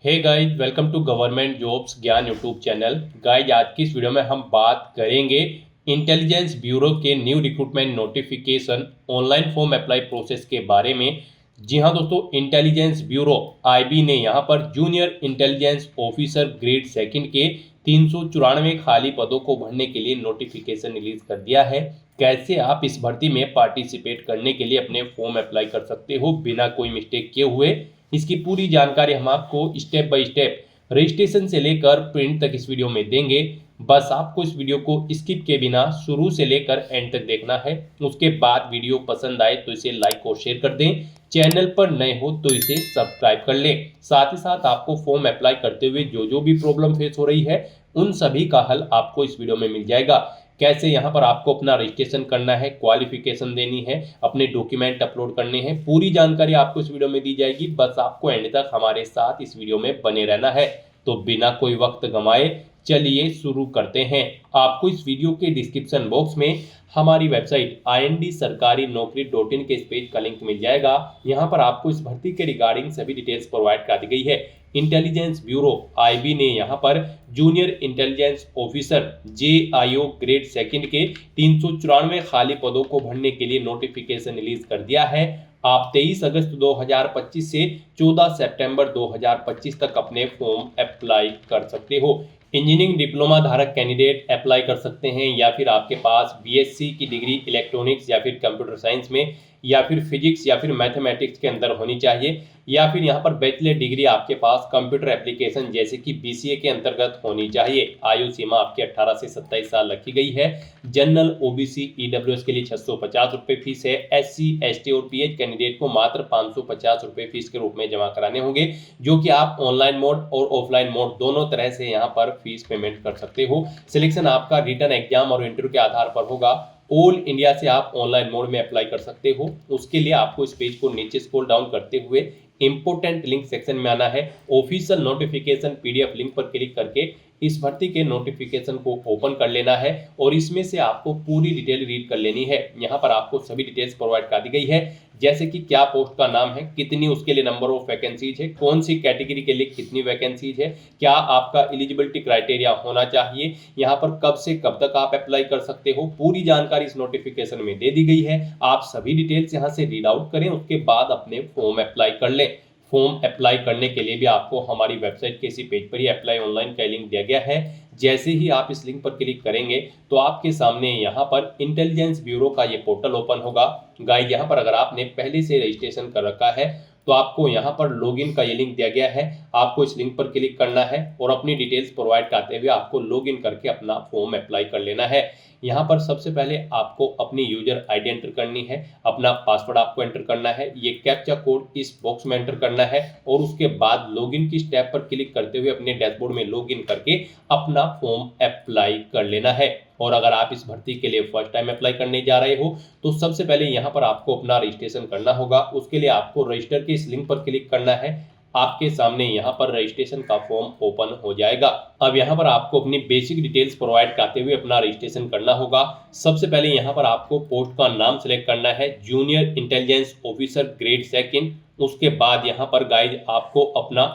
Hey guys, welcome to government jobs Gyan YouTube channel. Guys, आज की इस वीडियो में हम बात करेंगे इंटेलिजेंस ब्यूरो के new recruitment notification online form apply process के बारे में। जी हाँ दोस्तों, इंटेलिजेंस ब्यूरो आईबी ने यहाँ पर junior intelligence officer grade second के 394 खाली पदों को भरने के लिए नोटिफिकेशन रिलीज कर दिया है। कैसे आप इस भर्ती में पार्टिसिपेट करने के लिए अपने फॉर्म अप्लाई कर सकते हो बिना कोई मिस्टेक किए हुए, इसकी पूरी जानकारी हम आपको स्टेप बाय स्टेप रजिस्ट्रेशन से लेकर प्रिंट तक इस वीडियो में देंगे। बस आपको इस वीडियो को स्किप के बिना शुरू से लेकर एंड तक देखना है। उसके बाद वीडियो पसंद आए तो इसे लाइक और शेयर कर दें। चैनल पर नए हो तो इसे सब्सक्राइब कर लें। साथ ही साथ आपको फॉर्म अप्लाई करते हुए जो भी प्रॉब्लम फेस हो रही है उन सभी का हल आपको इस वीडियो में मिल जाएगा। कैसे यहाँ पर आपको अपना रजिस्ट्रेशन करना है, क्वालिफिकेशन देनी है, अपने डॉक्यूमेंट अपलोड करने हैं, पूरी जानकारी आपको इस वीडियो में दी जाएगी। बस आपको एंड तक हमारे साथ इस वीडियो में बने रहना है। तो बिना कोई वक्त गंवाए चलिए शुरू करते हैं। आपको इस वीडियो के डिस्क्रिप्शन बॉक्स में हमारी वेबसाइट IND-sarkari-naukri.in के इस पेज का लिंक मिल जाएगा। यहाँ पर आपको इस भर्ती के रिगार्डिंग सभी डिटेल्स प्रोवाइड कर दी गई है। इंटेलिजेंस ब्यूरो आईबी ने यहाँ पर junior intelligence officer JIO grade second के 394 खाली पदों को भरने के लिए नोटिफिकेशन रिलीज कर दिया है। आप 23 अगस्त 2025 से 14 सितंबर 2025 तक अपने फॉर्म अप्लाई कर सकते हो। इंजीनियरिंग डिप्लोमा धारक कैंडिडेट अप्लाई कर सकते हैं, या फिर आपके पास BSc की डिग्री इलेक्ट्रॉनिक्स या फिर कंप्यूटर साइंस में या फिर फिजिक्स या फिर मैथमेटिक्स के अंदर होनी चाहिए, या फिर यहाँ पर बैचलर डिग्री आपके पास कंप्यूटर एप्लीकेशन जैसे कि BCA के अंतर्गत होनी चाहिए। आयु सीमा आपकी 18 से 27 साल रखी गई है। जनरल OBC EWS के लिए 650 रुपये फीस है। SC ST और PH कैंडिडेट को मात्र 550 रुपये फीस के रूप में जमा कराने होंगे, जो कि आप ऑनलाइन मोड और ऑफलाइन मोड दोनों तरह से यहाँ पर फीस पेमेंट कर सकते हो। सिलेक्शन आपका रिटन एग्जाम और इंटरव्यू के आधार पर होगा। ऑल इंडिया से आप ऑनलाइन मोड में अप्लाई कर सकते हो। उसके लिए आपको इस पेज को नीचे स्क्रॉल डाउन करते हुए इंपोर्टेंट लिंक सेक्शन में आना है। ऑफिशियल नोटिफिकेशन PDF लिंक पर क्लिक करके इस भर्ती के नोटिफिकेशन को ओपन कर लेना है और इसमें से आपको पूरी डिटेल रीड कर लेनी है। यहाँ पर आपको सभी डिटेल्स प्रोवाइड कर दी गई है, जैसे कि क्या पोस्ट का नाम है, कितनी उसके लिए नंबर ऑफ वैकेंसीज है, कौन सी कैटेगरी के लिए कितनी वैकेंसीज है, क्या आपका एलिजिबिलिटी क्राइटेरिया होना चाहिए, यहाँ पर कब से कब तक आप अप्लाई कर सकते हो। पूरी जानकारी इस नोटिफिकेशन में दे दी गई है। आप सभी डिटेल्स यहाँ से रीड आउट करें, उसके बाद अपने फॉर्म अप्लाई कर लें। फॉर्म अप्लाई करने के लिए भी आपको हमारी वेबसाइट के इसी पेज पर ही अप्लाई ऑनलाइन का लिंक दिया गया है। जैसे ही आप इस लिंक पर क्लिक करेंगे तो आपके सामने यहाँ पर इंटेलिजेंस ब्यूरो का ये पोर्टल ओपन होगा। गाइस, यहाँ पर अगर आपने पहले से रजिस्ट्रेशन कर रखा है तो आपको यहाँ पर लॉगिन का ये लिंक दिया गया है। आपको इस लिंक पर क्लिक करना है और अपनी डिटेल्स प्रोवाइड करते हुए आपको लॉगिन करके अपना फॉर्म अप्लाई कर लेना है। यहाँ पर सबसे पहले आपको अपनी यूजर आईडी एंटर करनी है, अपना पासवर्ड आपको एंटर करना है, ये कैप्चा कोड इस बॉक्स में एंटर करना है और उसके बाद लॉगिन की स्टेप पर क्लिक करते हुए अपने डैशबोर्ड में लॉगिन करके अपना फॉर्म अप्लाई कर लेना है। और अगर आप इस भर्ती के लिए फर्स्ट टाइम अप्लाई करने जा रहे हो तो सबसे पहले यहाँ पर आपको अपना रजिस्ट्रेशन करना होगा। उसके लिए आपको रजिस्टर के इस लिंक पर क्लिक करना है। आपके सामने यहाँ पर रजिस्ट्रेशन का फॉर्म ओपन हो जाएगा। अब यहाँ पर आपको अपनी बेसिक डिटेल्स प्रोवाइड करते हुए अपना रजिस्ट्रेशन करना होगा। सबसे पहले यहाँ पर आपको पोस्ट का नाम सेलेक्ट करना है, junior intelligence officer grade second. उसके बाद यहाँ पर गाइज आपको अपना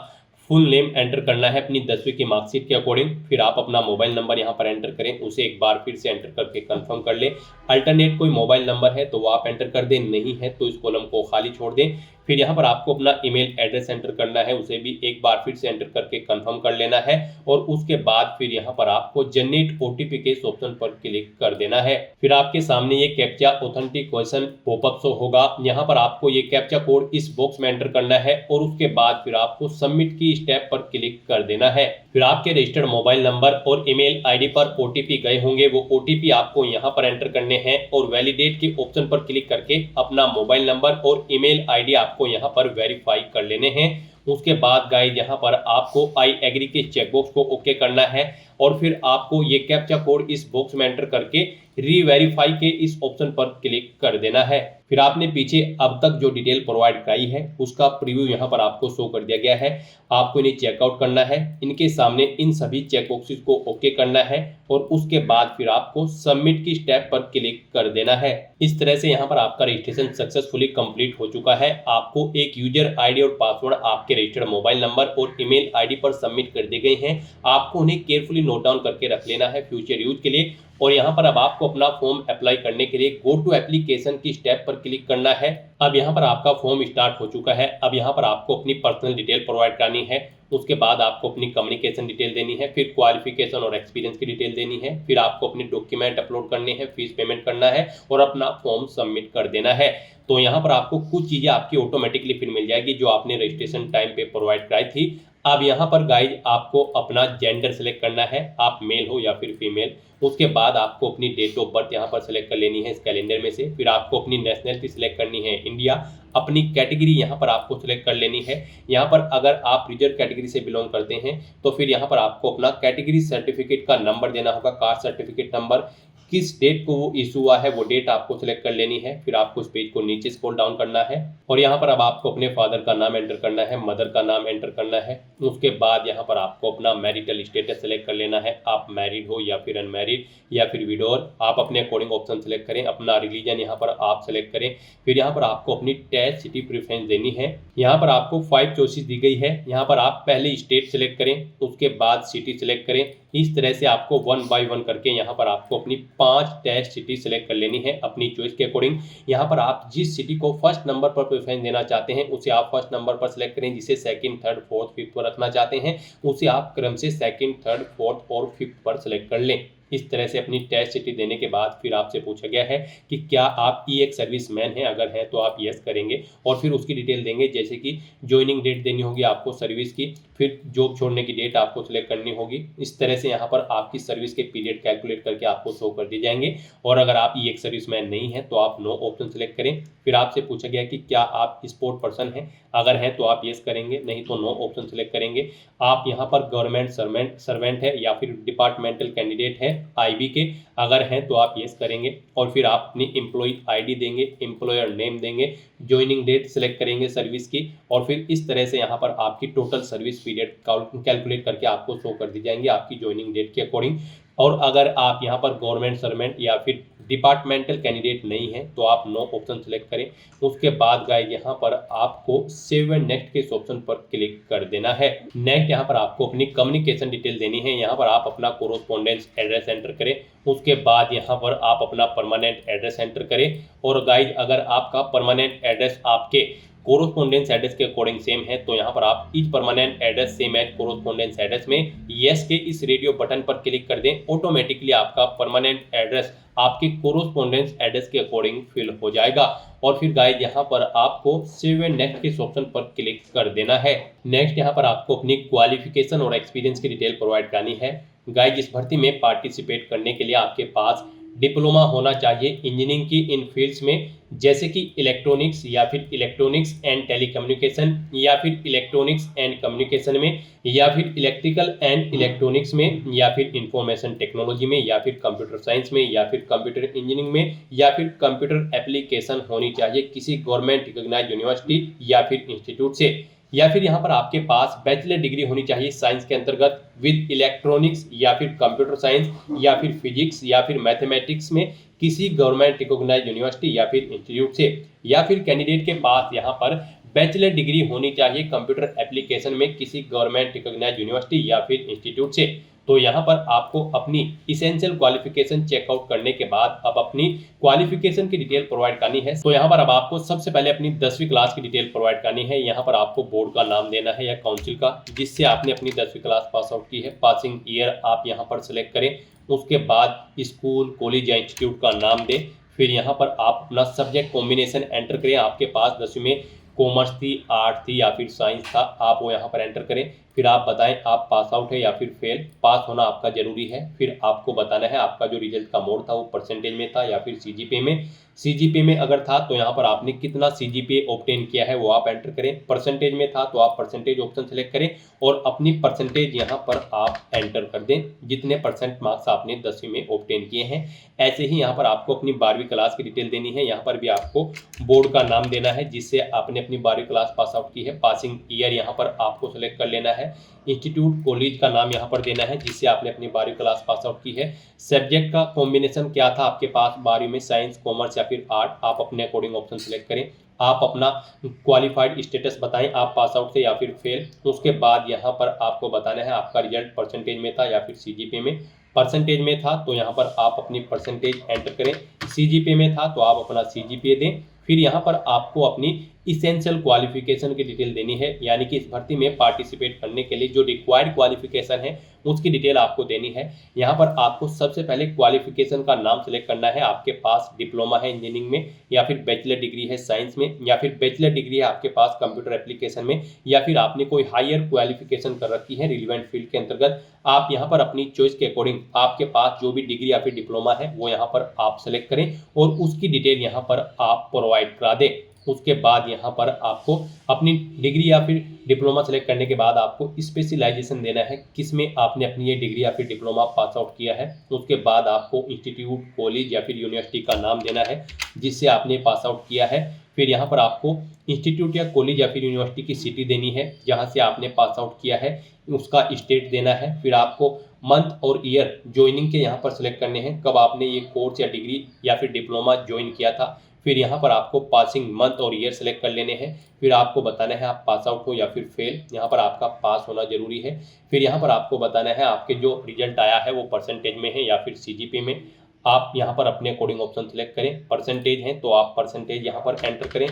फुल नेम एंटर करना है अपनी 10वीं की मार्कशीट के अकॉर्डिंग। फिर आप अपना मोबाइल नंबर यहाँ पर एंटर करें, उसे एक बार फिर से एंटर करके कंफर्म कर लें। अल्टरनेट कोई मोबाइल नंबर है तो वो आप एंटर कर दें, नहीं है तो इस कॉलम को खाली छोड़ दें। फिर यहाँ पर आपको अपना ईमेल एड्रेस एंटर करना है, उसे भी एक बार फिर से एंटर करके कंफर्म कर लेना है। और उसके बाद फिर यहाँ पर आपको जनरेट OTP के इस ऑप्शन पर क्लिक कर देना है। फिर आपके सामने ये कैप्चा ऑथेंटिकेशन पॉपअप शो होगा। यहाँ पर आपको ये कैप्चा कोड इस बॉक्स में एंटर करना है और उसके बाद फिर आपको सबमिट की स्टेप पर क्लिक कर देना है। फिर आपके रजिस्टर्ड मोबाइल नंबर और ईमेल आईडी पर OTP गए होंगे, वो OTP आपको यहाँ पर एंटर करने हैं और वैलिडेट के ऑप्शन पर क्लिक करके अपना मोबाइल नंबर और ईमेल आईडी आपको यहाँ पर वेरीफाई कर लेने हैं। उसके बाद गाइस यहाँ पर आपको आई एग्री के चेकबॉक्स को ओके करना है और फिर आपको ये कैप्चा कोड इस बॉक्स में एंटर करके रीवेरीफाई के इस ऑप्शन पर क्लिक कर देना है। फिर आपने पीछे अब तक जो डिटेल प्रोवाइड कराई है उसका प्रीव्यू यहाँ पर आपको शो कर दिया गया है। आपको इन्हें चेकआउट करना है, इनके सामने इन सभी चेकबॉक्सेस को ओके करना है और उसके बाद फिर आपको सबमिट की स्टेप पर क्लिक कर देना है। इस तरह से यहाँ पर आपका रजिस्ट्रेशन सक्सेसफुली कंप्लीट हो चुका है। आपको एक यूजर आईडी और पासवर्ड आपके आपके रजिस्टर्ड मोबाइल नंबर और ईमेल आईडी पर सबमिट कर दिए गए हैं। आपको उन्हें केयरफुली नोट डाउन करके रख लेना है फ्यूचर यूज के लिए। और यहाँ पर अब आपको अपना फॉर्म अप्लाई करने के लिए गो टू एप्लीकेशन की स्टेप पर क्लिक करना है। अब यहाँ पर आपका फॉर्म स्टार्ट हो चुका है। अब यहाँ पर आपको अपनी पर्सनल डिटेल प्रोवाइड करनी है। उसके बाद आपको अपनी कम्युनिकेशन डिटेल देनी है, फिर क्वालिफिकेशन और एक्सपीरियंस की डिटेल देनी है, फिर आपको अपने डॉक्यूमेंट अपलोड करने हैं, फीस पेमेंट करना है और अपना फॉर्म सबमिट कर देना है। तो यहाँ पर आपको कुछ चीज़ें आपकी ऑटोमेटिकली फिर मिल जाएगी जो आपने रजिस्ट्रेशन टाइम पे प्रोवाइड कराई थी। अब यहाँ पर गाइज आपको अपना जेंडर सेलेक्ट करना है, आप मेल हो या फिर फीमेल। उसके बाद आपको अपनी डेट ऑफ बर्थ यहाँ पर सेलेक्ट कर लेनी है इस कैलेंडर में से। फिर आपको अपनी नेशनलिटी सेलेक्ट करनी है इंडिया। अपनी कैटेगरी यहाँ पर आपको सेलेक्ट कर लेनी है। यहाँ पर अगर आप रिजर्व कैटेगरी से बिलोंग करते हैं तो फिर यहाँ पर आपको अपना कैटेगरी सर्टिफिकेट का नंबर देना होगा, कास्ट सर्टिफिकेट नंबर। किस डेट को वो इशू हुआ है वो डेट आपको सेलेक्ट कर लेनी है। फिर आपको इस पेज को नीचे स्क्रॉल डाउन करना है और यहाँ पर अब आपको अपने फादर का नाम एंटर करना है, मदर का नाम एंटर करना है। उसके बाद यहाँ पर आपको अपना मैरिटल स्टेटस सेलेक्ट कर लेना है, आप मैरिड हो या फिर अनमैरिड या फिर विडोर। आप अपने अकॉर्डिंग ऑप्शन सेलेक्ट करें। अपना रिलीजन यहाँ पर आप सेलेक्ट करें। फिर यहाँ पर आपको अपनी टैक्स सिटी प्रेफरेंस देनी है। यहाँ पर आपको 5 चॉइसेस दी गई है। यहाँ पर आप पहले स्टेट सेलेक्ट करें, उसके बाद सिटी सेलेक्ट करें। इस तरह से आपको 1 बाय 1 करके यहाँ पर आपको अपनी 5 टेस्ट सिटी सेलेक्ट कर लेनी है अपनी चॉइस के अकॉर्डिंग। यहाँ पर आप जिस सिटी को फर्स्ट नंबर पर प्रेफरेंस देना चाहते हैं उसे आप फर्स्ट नंबर पर सेलेक्ट करें। जिसे सेकंड, थर्ड, फोर्थ, फिफ्थ पर रखना चाहते हैं उसे आप क्रम से सेकंड, थर्ड, फोर्थ और फिफ्थ पर सेलेक्ट कर लें। इस तरह से अपनी टेस्ट सिटी देने के बाद फिर आपसे पूछा गया है कि क्या आप ई एक सर्विसमैन हैं। अगर है तो आप यस करेंगे और फिर उसकी डिटेल देंगे, जैसे कि ज्वाइनिंग डेट देनी होगी आपको सर्विस की, फिर जॉब छोड़ने की डेट आपको सिलेक्ट करनी होगी। इस तरह से यहाँ पर आपकी सर्विस के पीरियड कैलकुलेट करके आपको शो कर दिए जाएंगे। और अगर आप ई एक सर्विसमैन नहीं हैं तो आप नो ऑप्शन सेलेक्ट करें। फिर आपसे पूछा गया कि क्या आप स्पोर्ट पर्सन हैं। अगर हैं तो आप यस करेंगे, नहीं तो नो ऑप्शन सेलेक्ट करेंगे। आप यहाँ पर गवर्नमेंट सर्वेंट है या फिर डिपार्टमेंटल कैंडिडेट है आईबी के। अगर हैं तो आप यस करेंगे और फिर आप अपनी एम्प्लॉय आईडी देंगे, एम्प्लॉयर नेम देंगे, ज्वाइनिंग डेट सेलेक्ट करेंगे सर्विस की और फिर इस तरह से यहाँ पर आपकी टोटल सर्विस पीरियड कैलकुलेट करके आपको शो कर दी जाएंगे आपकी ज्वाइनिंग डेट के अकॉर्डिंग। और अगर आप यहाँ पर गवर्नमेंट सर्वेंट या फिर डिपार्टमेंटल कैंडिडेट नहीं है तो आप नो ऑप्शन सेलेक्ट करें। उसके बाद गाइस यहाँ पर आपको सेव एंड नेक्स्ट के इस ऑप्शन पर क्लिक कर देना है। नेक्स्ट यहाँ पर आपको अपनी कम्युनिकेशन डिटेल देनी है। यहाँ पर आप अपना कोरोस्पोंडेंस एड्रेस एंटर करें। उसके बाद यहाँ पर आप अपना परमानेंट एड्रेस एंटर करें। और गाइस अगर आपका परमानेंट एड्रेस आपके कोरोस्पोंडेंस एड्रेस के अकॉर्डिंग सेम है तो यहाँ पर आप each permanent address same as correspondence address में यस के इस रेडियो बटन पर क्लिक कर दें। ऑटोमेटिकली आपका परमानेंट एड्रेस आपके कोरोस्पोंडेंस एड्रेस के अकॉर्डिंग फिल हो जाएगा। और फिर गाइस यहाँ पर आपको सेव एंड नेक्स्ट के ऑप्शन पर क्लिक कर देना है। नेक्स्ट यहाँ पर आपको अपनी क्वालिफिकेशन और एक्सपीरियंस की डिटेल प्रोवाइड करनी है। गाइस इस भर्ती में पार्टिसिपेट करने के लिए आपके पास डिप्लोमा होना चाहिए इंजीनियरिंग की इन फील्ड्स में, जैसे कि इलेक्ट्रॉनिक्स या फिर इलेक्ट्रॉनिक्स एंड टेलीकम्युनिकेशन या फिर इलेक्ट्रॉनिक्स एंड कम्युनिकेशन में या फिर इलेक्ट्रिकल एंड इलेक्ट्रॉनिक्स में या फिर इंफॉर्मेशन टेक्नोलॉजी में या फिर कंप्यूटर साइंस में या फिर कंप्यूटर इंजीनियरिंग में या फिर कंप्यूटर एप्लीकेशन होनी चाहिए किसी गवर्नमेंट रिकॉग्नाइज्ड यूनिवर्सिटी या फिर इंस्टीट्यूट से। या फिर यहाँ पर आपके पास बैचलर डिग्री होनी चाहिए साइंस के अंतर्गत विद इलेक्ट्रॉनिक्स या फिर कंप्यूटर साइंस या फिर फिजिक्स या फिर मैथमेटिक्स में किसी गवर्नमेंट रिकॉग्नाइज्ड यूनिवर्सिटी या फिर इंस्टीट्यूट से। या फिर कैंडिडेट के पास यहाँ पर बैचलर डिग्री होनी चाहिए कंप्यूटर एप्लीकेशन में किसी गवर्नमेंट रिकॉग्नाइज्ड यूनिवर्सिटी या फिर इंस्टीट्यूट से। तो यहाँ पर आपको अपनी इसेंशियल क्वालिफिकेशन चेकआउट करने के बाद अब अपनी क्वालिफिकेशन की डिटेल प्रोवाइड करनी है। तो यहाँ पर अब आपको सबसे पहले अपनी 10वीं क्लास की डिटेल प्रोवाइड करनी है। यहाँ पर आपको बोर्ड का नाम देना है या काउंसिल का जिससे आपने अपनी 10वीं क्लास पास आउट की है। पासिंग ईयर आप यहाँ पर सिलेक्ट करें। उसके बाद स्कूल, कॉलेज या इंस्टीट्यूट का नाम दें। फिर यहाँ पर आप अपना सब्जेक्ट कॉम्बिनेशन एंटर करें। आपके पास 10वीं में कॉमर्स थी, आर्ट थी या फिर साइंस था, आप वो यहाँ पर एंटर करें। फिर आप बताएं आप पास आउट है या फिर फेल। पास होना आपका जरूरी है। फिर आपको बताना है आपका जो रिजल्ट का मोड था वो परसेंटेज में था या फिर सीजीपीए में। सीजीपीए में अगर था तो यहाँ पर आपने कितना सीजीपीए ऑब्टेन किया है वो आप एंटर करें। परसेंटेज में था तो आप परसेंटेज ऑप्शन सेलेक्ट करें और अपनी परसेंटेज यहाँ पर आप एंटर कर दें जितने परसेंट मार्क्स आपने 10वीं में ऑब्टेन किए हैं। ऐसे ही यहाँ पर आपको अपनी 12वीं क्लास की डिटेल देनी है। यहाँ पर भी आपको बोर्ड का नाम देना है जिससे आपने अपनी 12वीं क्लास पास आउट की है। पासिंग ईयर यहाँ पर आपको सेलेक्ट कर लेना है। इंस्टीट्यूट, कॉलेज का नाम यहाँ पर देना है जिससे आपने अपनी 12वीं क्लास पास आउट की है। सब्जेक्ट का कॉम्बिनेशन क्या था आपके पास 12वीं में, साइंस, कॉमर्स या फिर आर्ट, आप अपने अकॉर्डिंग ऑप्शन सेलेक्ट करें। आप अपना क्वालिफाइड स्टेटस बताएं, आप पास आउट थे या फिर फेल। उसके बाद यहाँ पर आपको बताना है आपका रिजल्ट परसेंटेज में था या फिर सीजीपीए में। परसेंटेज में था तो यहाँ पर आप अपनी परसेंटेज एंटर करें, सीजीपीए में था तो आप अपना सीजीपीए दें। फिर यहाँ पर आपको अपनी इसेंशियल क्वालिफिकेशन की डिटेल देनी है, यानी कि इस भर्ती में पार्टिसिपेट करने के लिए जो रिक्वायर्ड क्वालिफिकेशन है उसकी डिटेल आपको देनी है। यहाँ पर आपको सबसे पहले क्वालिफिकेशन का नाम सेलेक्ट करना है। आपके पास डिप्लोमा है इंजीनियरिंग में, या फिर बैचलर डिग्री है साइंस में, या फिर बैचलर डिग्री है आपके पास कंप्यूटर एप्लीकेशन में, या फिर आपने कोई हायर क्वालिफिकेशन कर रखी है रिलेवेंट फील्ड के अंतर्गत। आप यहाँ पर अपनी चॉइस के अकॉर्डिंग आपके पास जो भी डिग्री या फिर डिप्लोमा है वो यहाँ पर आप सेलेक्ट करें और उसकी डिटेल यहाँ पर आप प्रोवाइड करा दें। उसके बाद यहाँ पर आपको अपनी डिग्री या फिर डिप्लोमा सेलेक्ट करने के बाद आपको स्पेशलाइजेशन देना है, किस में आपने अपनी ये डिग्री या फिर डिप्लोमा पास आउट किया है। उसके बाद आपको इंस्टीट्यूट, कॉलेज या फिर यूनिवर्सिटी का नाम देना है जिससे आपने पास आउट किया है। फिर यहाँ पर आपको इंस्टीट्यूट या कॉलेज या फिर यूनिवर्सिटी की सिटी देनी है जहाँ से आपने पास आउट किया है, उसका स्टेट देना है। फिर आपको मंथ और ईयर ज्वाइनिंग के यहाँ पर सेलेक्ट करने हैं, कब आपने ये कोर्स या डिग्री या फिर डिप्लोमा ज्वाइन किया था। फिर यहाँ पर आपको पासिंग मंथ और ईयर सेलेक्ट कर लेने हैं। फिर आपको बताना है आप पास आउट हो या फिर फेल, यहाँ पर आपका पास होना जरूरी है। फिर यहाँ पर आपको बताना है आपके जो रिजल्ट आया है वो परसेंटेज में है या फिर सीजीपीए में। आप यहाँ पर अपने अकॉर्डिंग ऑप्शन सेलेक्ट करें। परसेंटेज है तो आप परसेंटेज यहाँ पर एंटर करें,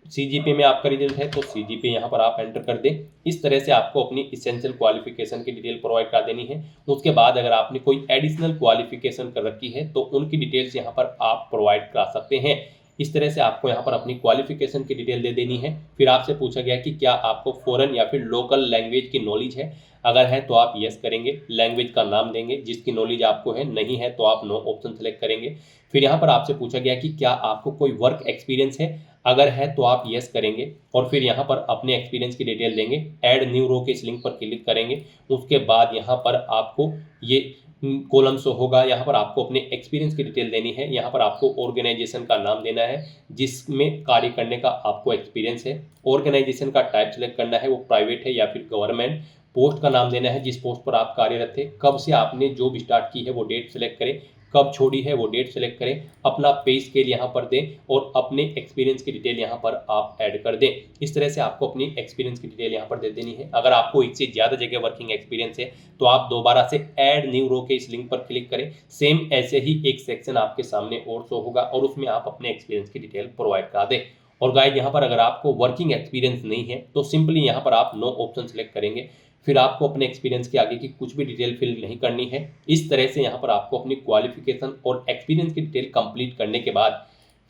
सीजीपीए में आपका रिजल्ट है तो सीजीपीए यहाँ पर आप एंटर कर दें। इस तरह से आपको अपनी इसेंशियल क्वालिफिकेशन की डिटेल प्रोवाइड करा देनी है। उसके बाद अगर आपने कोई एडिशनल क्वालिफिकेशन कर रखी है तो उनकी डिटेल्स यहाँ पर आप प्रोवाइड करा सकते हैं। इस तरह से आपको यहाँ पर अपनी क्वालिफिकेशन की डिटेल दे देनी है। फिर आपसे पूछा गया कि क्या आपको फॉरेन या फिर लोकल लैंग्वेज की नॉलेज है, अगर है तो आप यस करेंगे, लैंग्वेज का नाम देंगे जिसकी नॉलेज आपको है, नहीं है तो आप नो ऑप्शन सेलेक्ट करेंगे। फिर यहाँ पर आपसे पूछा गया कि क्या आपको कोई वर्क एक्सपीरियंस है, अगर है तो आप यस करेंगे और फिर यहाँ पर अपने एक्सपीरियंस की डिटेल देंगे। ऐड न्यू रो के इस लिंक पर क्लिक करेंगे। उसके बाद यहाँ पर आपको ये कॉलम शो होगा, यहाँ पर आपको अपने एक्सपीरियंस की डिटेल देनी है। यहाँ पर आपको ऑर्गेनाइजेशन का नाम देना है जिसमें कार्य करने का आपको एक्सपीरियंस है। ऑर्गेनाइजेशन का टाइप सेलेक्ट करना है, वो प्राइवेट है या फिर गवर्नमेंट। पोस्ट का नाम देना है जिस पोस्ट पर आप कार्यरत थे, कब से आपने जॉब स्टार्ट की है वो डेट सेलेक्ट करें, कब छोड़ी है वो डेट सेलेक्ट करें, अपना पे स्केल यहाँ पर दें और अपने एक्सपीरियंस की डिटेल यहाँ पर आप ऐड कर दें। इस तरह से आपको अपनी एक्सपीरियंस की डिटेल यहाँ पर दे देनी है। अगर आपको इससे ज़्यादा जगह वर्किंग एक्सपीरियंस है तो आप दोबारा से ऐड न्यू रो के इस लिंक पर क्लिक करें। सेम ऐसे ही एक सेक्शन आपके सामने और शो होगा और उसमें आप अपने एक्सपीरियंस की डिटेल प्रोवाइड करा दें। और गाइस यहाँ पर अगर आपको वर्किंग एक्सपीरियंस नहीं है तो सिंपली यहाँ पर आप नो ऑप्शन सेलेक्ट करेंगे। फिर आपको अपने एक्सपीरियंस के आगे की कुछ भी डिटेल फिल नहीं करनी है। इस तरह से यहाँ पर आपको अपनी क्वालिफिकेशन और एक्सपीरियंस की डिटेल कंप्लीट करने के बाद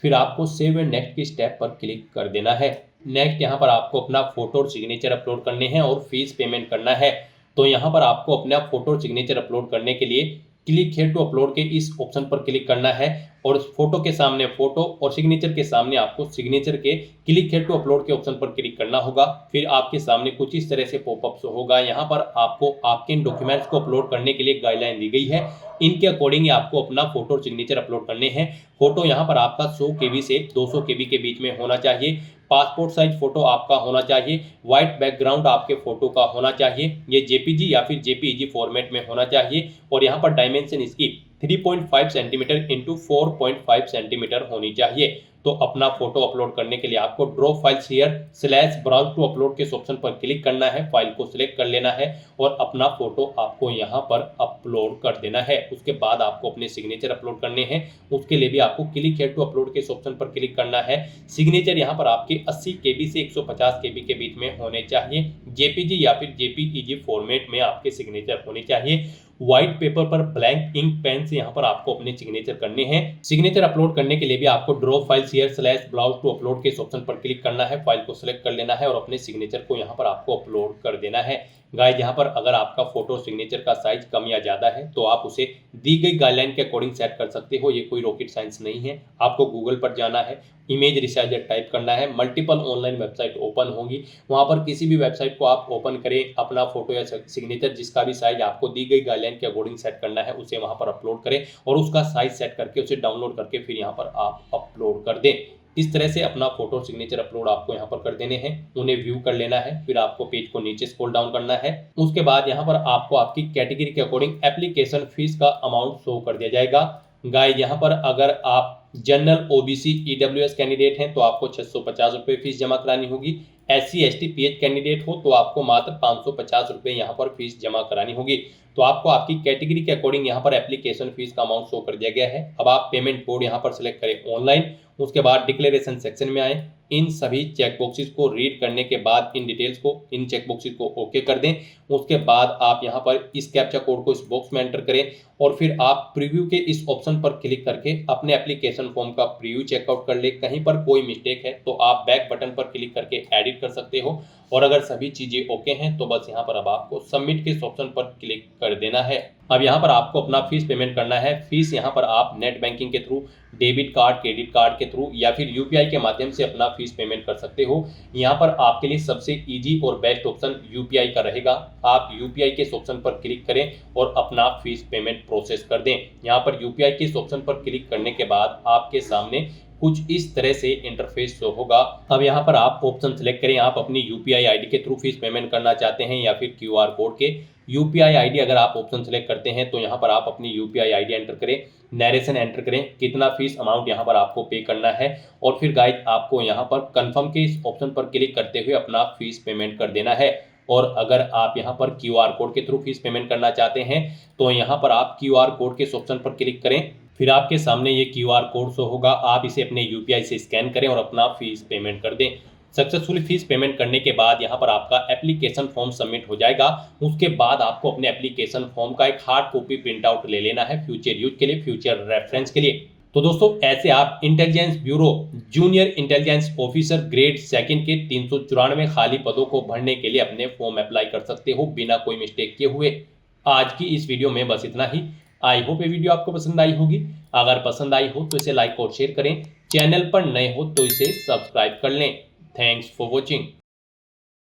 फिर आपको सेव एंड नेक्स्ट की स्टेप पर क्लिक कर देना है। नेक्स्ट यहाँ पर आपको अपना फोटो और सिग्नेचर अपलोड करने हैं और फीस पेमेंट करना है। तो यहाँ पर आपको अपना फोटो और सिग्नेचर अपलोड करने के लिए क्लिक हियर टू अपलोड के इस ऑप्शन पर क्लिक करना है और फोटो के सामने फोटो और सिग्नेचर के सामने आपको सिग्नेचर के क्लिक हियर टू अपलोड के ऑप्शन पर क्लिक करना होगा। फिर आपके सामने कुछ इस तरह से पॉपअप होगा। यहाँ पर आपको आपके इन डॉक्यूमेंट्स को अपलोड करने के लिए गाइडलाइन दी गई है, इनके अकॉर्डिंग आपको अपना फोटो और सिग्नेचर अपलोड करने हैं। फोटो यहाँ पर आपका 100 KB से 200 KB के बीच में होना चाहिए। पासपोर्ट साइज फोटो आपका होना चाहिए। वाइट बैकग्राउंड आपके फोटो का होना चाहिए। ये जेपीजी या फिर जेपीईजी फॉर्मेट में होना चाहिए और यहाँ पर डायमेंशन इसकी 3.5 सेंटीमीटर इंटू 4.5 सेंटीमीटर होनी चाहिए। तो अपना फोटो अपलोड करने के लिए आपको draw files here slash browse to upload के ऑप्शन पर क्लिक करना है, फाइल को सिलेक्ट कर लेना है और अपना फोटो आपको यहाँ पर अपलोड कर देना है। उसके बाद आपको अपने सिग्नेचर अपलोड करने हैं, उसके लिए भी आपको क्लिक हियर टू अपलोड के ऑप्शन पर क्लिक करना है। सिग्नेचर यहाँ पर आपके 80 KB से 150 KB के बीच में होने चाहिए। जेपीजी या फिर जेपीईजी फॉर्मेट में आपके सिग्नेचर होने चाहिए। व्हाइट पेपर पर ब्लैंक इंक पेन से यहाँ पर आपको अपने सिग्नेचर करने हैं। सिग्नेचर अपलोड करने के लिए भी आपको draw file here slash browse to upload के इस ऑप्शन पर क्लिक करना है, फाइल को सिलेक्ट कर लेना है और अपने सिग्नेचर को यहाँ पर आपको अपलोड कर देना है। गाइस यहाँ पर अगर आपका फोटो सिग्नेचर का साइज कम या ज़्यादा है तो आप उसे दी गई गाइडलाइन के अकॉर्डिंग सेट कर सकते हो। ये कोई रॉकेट साइंस नहीं है। आपको गूगल पर जाना है, इमेज रिसाइजर टाइप करना है, मल्टीपल ऑनलाइन वेबसाइट ओपन होंगी, वहाँ पर किसी भी वेबसाइट को आप ओपन करें, अपना फोटो या सिग्नेचर जिसका भी साइज आपको दी गई गाइडलाइन के अकॉर्डिंग सेट करना है उसे वहाँ पर अपलोड करें और उसका साइज सेट करके उसे डाउनलोड करके फिर यहाँ पर आप अपलोड कर दें। इस तरह से अपना फोटो सिग्नेचर अपलोड आपको यहाँ पर कर देने हैं, उन्हें व्यू कर लेना है। फिर आपको पेज को नीचे स्क्रॉल डाउन करना है। उसके बाद यहाँ पर आपको आपकी कैटेगरी के अकॉर्डिंग एप्लीकेशन फीस का अमाउंट शो कर दिया जाएगा। गाइस यहाँ पर अगर आप जनरल ओबीसी ईडब्ल्यूएस कैंडिडेट हैं तो आपको 650 रुपये फीस जमा करानी होगी। SC ST PH कैंडिडेट हो तो आपको मात्र 550 रुपये यहाँ पर फीस जमा करानी होगी। तो आपको आपकी कैटेगरी के अकॉर्डिंग यहाँ पर एप्लीकेशन फीस का अमाउंट शो कर दिया गया है। अब आप पेमेंट कोड यहाँ पर सिलेक्ट करें ऑनलाइन, उसके बाद डिक्लेरेशन सेक्शन में आए, इन सभी चेकबॉक्सेस को रीड करने के बाद इन डिटेल्स को, इन चेकबॉक्सेस को ओके कर दें। उसके बाद आप यहाँ पर इस कैप्चा कोड को इस बॉक्स में एंटर करें और फिर आप प्रीव्यू के इस ऑप्शन पर क्लिक करके अपने एप्लीकेशन फॉर्म का प्रीव्यू चेकआउट कर ले। कहीं पर कोई मिस्टेक है तो आप बैक बटन पर क्लिक करके एडिट कर सकते हो, और अगर सभी चीज़ें ओके हैं तो बस यहाँ पर अब आपको सबमिट के ऑप्शन पर क्लिक कर देना है। अब यहाँ पर आपको अपना फीस पेमेंट करना है। फीस यहाँ पर आप नेट बैंकिंग के through, debit card, credit card के थ्रू या फिर यूपीआई के माध्यम से अपना फीस पेमेंट कर सकते हो। यहाँ पर आपके लिए सबसे इजी और बेस्ट ऑप्शन यूपीआई का रहेगा। आप यूपीआई के ऑप्शन पर क्लिक करें और अपना फीस पेमेंट प्रोसेस कर दें। यहाँ पर यूपीआई के ऑप्शन पर क्लिक करने के बाद आपके सामने कुछ इस तरह से इंटरफेस शो होगा। अब यहाँ पर आप ऑप्शन सेलेक्ट करें, आप अपनी यूपीआई आईडी के थ्रू फीस पेमेंट करना चाहते हैं या फिर क्यूआर कोड के। यूपीआई आईडी अगर आप ऑप्शन सेलेक्ट करते हैं तो यहाँ पर आप अपनी यूपीआई आईडी एंटर करें, नरेशन एंटर करें, कितना फीस अमाउंट यहाँ पर आपको पे करना है, और फिर गाइड आपको यहाँ पर कंफर्म के इस ऑप्शन पर क्लिक करते हुए अपना फीस पेमेंट कर देना है। और अगर आप यहाँ पर क्यूआर कोड के थ्रू फीस पेमेंट करना चाहते हैं तो यहाँ पर आप क्यूआर कोड के ऑप्शन पर क्लिक करें, फिर आपके सामने ये क्यूआर कोड शो होगा। आप इसे अपने यूपीआई से स्कैन करें और अपना फीस पेमेंट कर दें। सक्सेसफुली फीस पेमेंट करने के बाद यहाँ पर आपका एप्लीकेशन फॉर्म सबमिट हो जाएगा। उसके बाद आपको अपने एप्लीकेशन फॉर्म का एक हार्ड कॉपी प्रिंट आउट ले लेना है फ्यूचर यूज के लिए, फ्यूचर रेफरेंस के लिए। तो दोस्तों ऐसे आप intelligence bureau junior intelligence officer grade 2 के 394 खाली पदों को भरने के लिए अपने फॉर्म अप्लाई कर सकते हो बिना कोई मिस्टेक किए हुए। आज की इस वीडियो में बस इतना ही। आई होप ये वीडियो आपको पसंद आई होगी। अगर पसंद आई हो तो इसे लाइक और शेयर करें। चैनल पर नए हो तो इसे सब्सक्राइब कर लें। Thanks for watching.